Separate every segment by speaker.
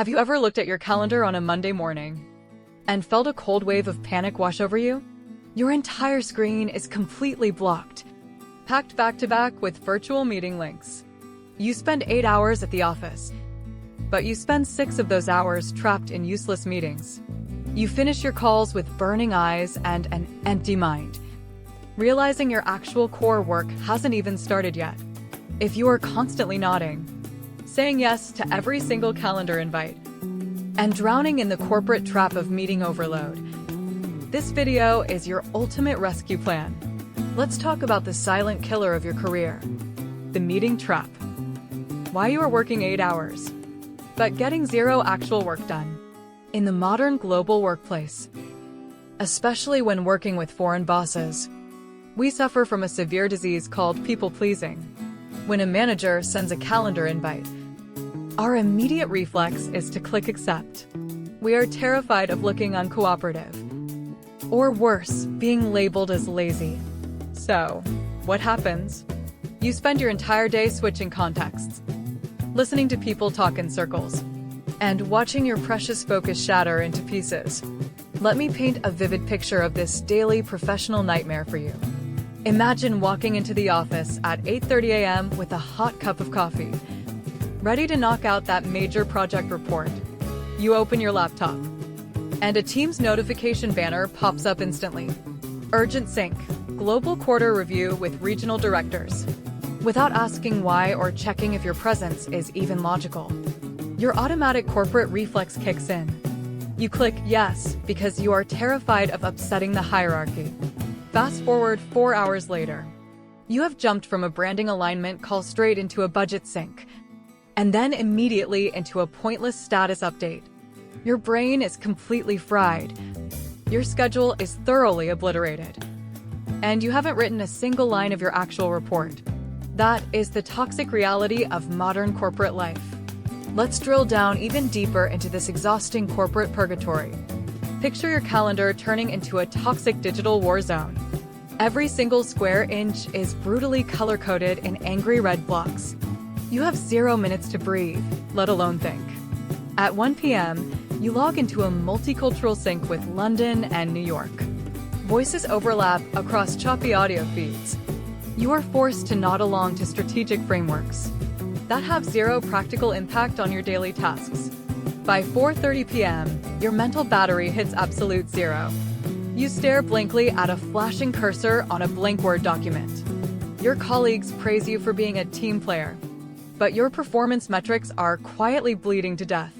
Speaker 1: Have you ever looked at your calendar on a Monday morning and felt a cold wave of panic wash over you? Your entire screen is completely blocked, packed back to back with virtual meeting links. You spend 8 hours at the office, but you spend 6 of those hours trapped in useless meetings. You finish your calls with burning eyes and an empty mind, realizing your actual core work hasn't even started yet. If you are constantly nodding, saying yes to every single calendar invite, and drowning in the corporate trap of meeting overload, this video is your ultimate rescue plan. Let's talk about the silent killer of your career, the meeting trap. Why you are working 8 hours, but getting 0 actual work done. In the modern global workplace, especially when working with foreign bosses, we suffer from a severe disease called people-pleasing. When a manager sends a calendar invite, our immediate reflex is to click accept. We are terrified of looking uncooperative, or worse, being labeled as lazy. So, what happens? You spend your entire day switching contexts, listening to people talk in circles, and watching your precious focus shatter into pieces. Let me paint a vivid picture of this daily professional nightmare for you. Imagine walking into the office at 8:30 a.m. with a hot cup of coffee, ready to knock out that major project report. You open your laptop, and a Teams notification banner pops up instantly. Urgent sync, global quarter review with regional directors. Without asking why or checking if your presence is even logical, your automatic corporate reflex kicks in. You click yes because you are terrified of upsetting the hierarchy. Fast forward 4 hours later. You have jumped from a branding alignment call straight into a budget sync, and then immediately into a pointless status update. Your brain is completely fried. Your schedule is thoroughly obliterated. And you haven't written a single line of your actual report. That is the toxic reality of modern corporate life. Let's drill down even deeper into this exhausting corporate purgatory. Picture your calendar turning into a toxic digital war zone. Every single square inch is brutally color-coded in angry red blocks. You have 0 minutes to breathe, let alone think. At 1 p.m., you log into a multicultural sync with London and New York. Voices overlap across choppy audio feeds. You are forced to nod along to strategic frameworks that have 0 practical impact on your daily tasks. By 4:30 p.m., your mental battery hits absolute 0. You stare blankly at a flashing cursor on a blank Word document. Your colleagues praise you for being a team player, but your performance metrics are quietly bleeding to death.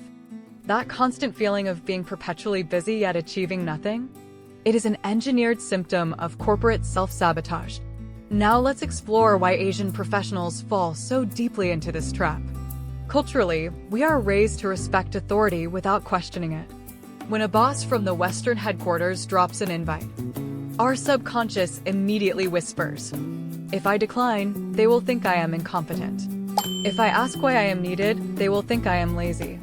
Speaker 1: That constant feeling of being perpetually busy yet achieving nothing? It is an engineered symptom of corporate self-sabotage. Now let's explore why Asian professionals fall so deeply into this trap. Culturally, we are raised to respect authority without questioning it. When a boss from the Western headquarters drops an invite, our subconscious immediately whispers, "If I decline, they will think I am incompetent. If I ask why I am needed, they will think I am lazy."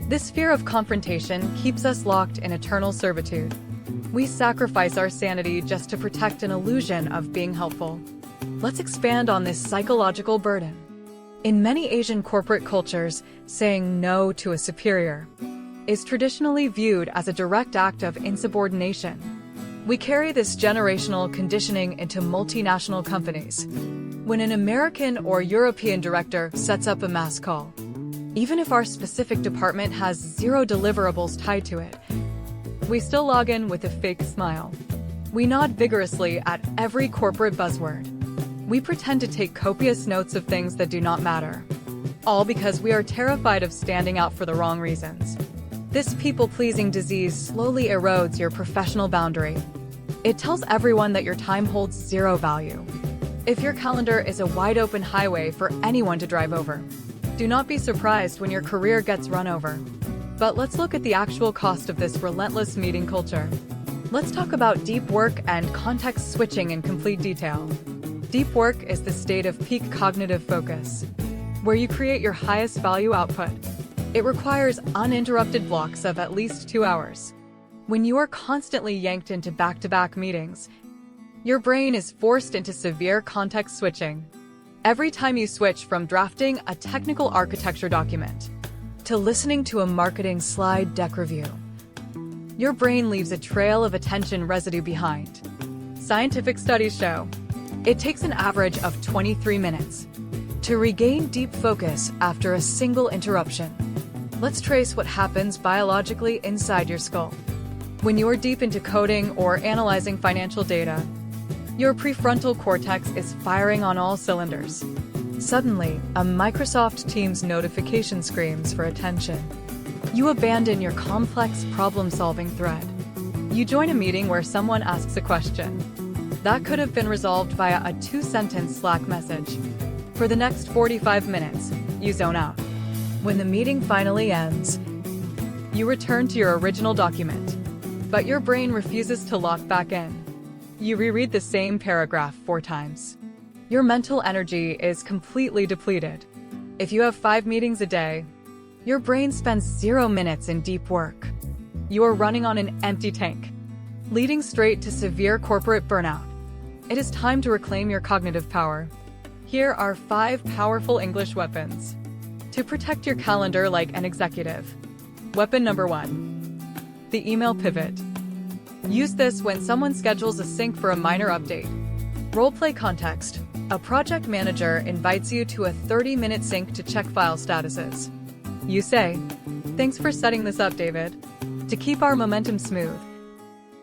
Speaker 1: This fear of confrontation keeps us locked in eternal servitude. We sacrifice our sanity just to protect an illusion of being helpful. Let's expand on this psychological burden. In many Asian corporate cultures, saying no to a superior is traditionally viewed as a direct act of insubordination. We carry this generational conditioning into multinational companies. When an American or European director sets up a mass call, even if our specific department has 0 deliverables tied to it, we still log in with a fake smile. We nod vigorously at every corporate buzzword. We pretend to take copious notes of things that do not matter, all because we are terrified of standing out for the wrong reasons. This people-pleasing disease slowly erodes your professional boundary. It tells everyone that your time holds 0 value. If your calendar is a wide-open highway for anyone to drive over, do not be surprised when your career gets run over. But let's look at the actual cost of this relentless meeting culture. Let's talk about deep work and context switching in complete detail. Deep work is the state of peak cognitive focus, where you create your highest value output. It requires uninterrupted blocks of at least 2 hours. When you are constantly yanked into back-to-back meetings, your brain is forced into severe context switching. Every time you switch from drafting a technical architecture document to listening to a marketing slide deck review. Your brain leaves a trail of attention residue behind. Scientific studies show it takes an average of 23 minutes to regain deep focus after a single interruption. Let's trace what happens biologically inside your skull. When you are deep into coding or analyzing financial data, your prefrontal cortex is firing on all cylinders. Suddenly, a Microsoft Teams notification screams for attention. You abandon your complex problem-solving thread. You join a meeting where someone asks a question. That could have been resolved via a 2-sentence Slack message. For the next 45 minutes, you zone out. When the meeting finally ends, you return to your original document, but your brain refuses to lock back in. You reread the same paragraph 4 times. Your mental energy is completely depleted. If you have 5 meetings a day, your brain spends 0 minutes in deep work. You are running on an empty tank, leading straight to severe corporate burnout. It is time to reclaim your cognitive power. Here are 5 powerful English weapons to protect your calendar like an executive. Weapon number 1. The email pivot. Use this when someone schedules a sync for a minor update. Roleplay context. A project manager invites you to a 30-minute sync to check file statuses. You say, "Thanks for setting this up, David. To keep our momentum smooth,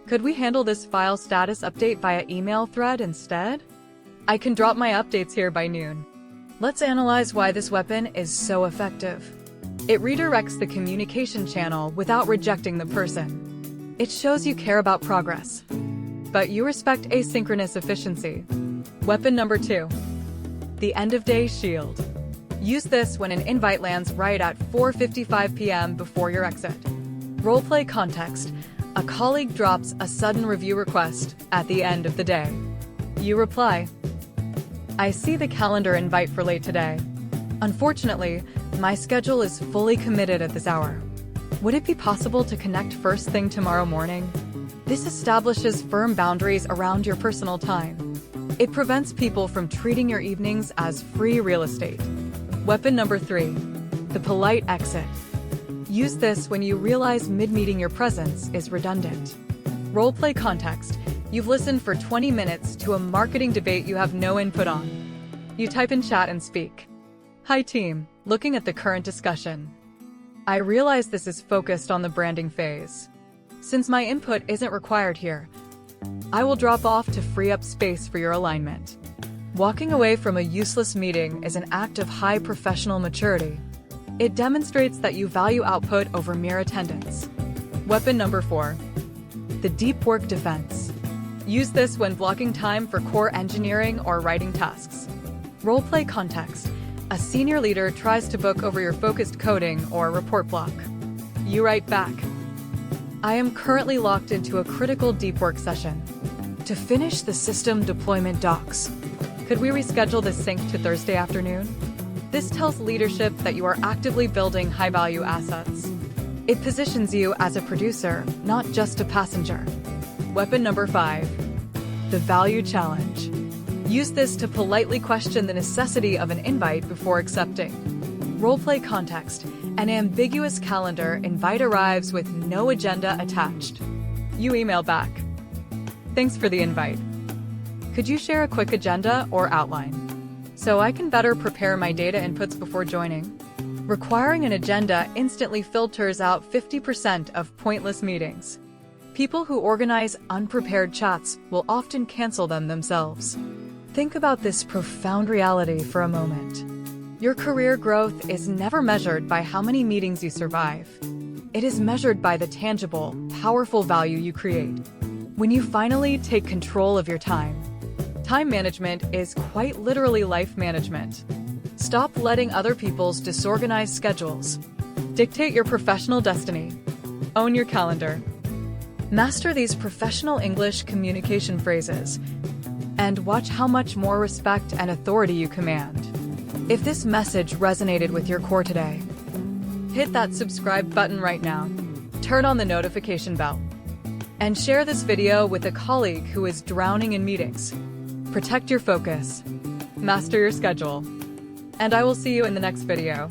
Speaker 1: could we handle this file status update via email thread instead? I can drop my updates here by noon." Let's analyze why this weapon is so effective. It redirects the communication channel without rejecting the person. It shows you care about progress, but you respect asynchronous efficiency. Weapon number 2. The end-of-day shield. Use this when an invite lands right at 4:55 p.m. before your exit. Roleplay context. A colleague drops a sudden review request at the end of the day. You reply, "I see the calendar invite for late today. Unfortunately, my schedule is fully committed at this hour. Would it be possible to connect first thing tomorrow morning?" This establishes firm boundaries around your personal time. It prevents people from treating your evenings as free real estate. Weapon number 3. The polite exit. Use this when you realize mid-meeting your presence is redundant. Roleplay context. You've listened for 20 minutes to a marketing debate you have no input on. You type in chat and speak. "Hi team, looking at the current discussion. I realize this is focused on the branding phase. Since my input isn't required here, I will drop off to free up space for your alignment." Walking away from a useless meeting is an act of high professional maturity. It demonstrates that you value output over mere attendance. Weapon number 4. The deep work defense. Use this when blocking time for core engineering or writing tasks. Roleplay context. A senior leader tries to book over your focused coding or report block. You write back, "I am currently locked into a critical deep work session to finish the system deployment docs. Could we reschedule this sync to Thursday afternoon?" This tells leadership that you are actively building high-value assets. It positions you as a producer, not just a passenger. Weapon number 5. The value challenge. Use this to politely question the necessity of an invite before accepting. Roleplay context. An ambiguous calendar invite arrives with no agenda attached. You email back, "Thanks for the invite. Could you share a quick agenda or outline so I can better prepare my data inputs before joining?" Requiring an agenda instantly filters out 50% of pointless meetings. People who organize unprepared chats will often cancel them themselves. Think about this profound reality for a moment. Your career growth is never measured by how many meetings you survive. It is measured by the tangible, powerful value you create. When you finally take control of your time management is quite literally life management. Stop letting other people's disorganized schedules dictate your professional destiny. Own your calendar. Master these professional English communication phrases and watch how much more respect and authority you command. If this message resonated with your core today, hit that subscribe button right now, turn on the notification bell, and share this video with a colleague who is drowning in meetings. Protect your focus, master your schedule, and I will see you in the next video.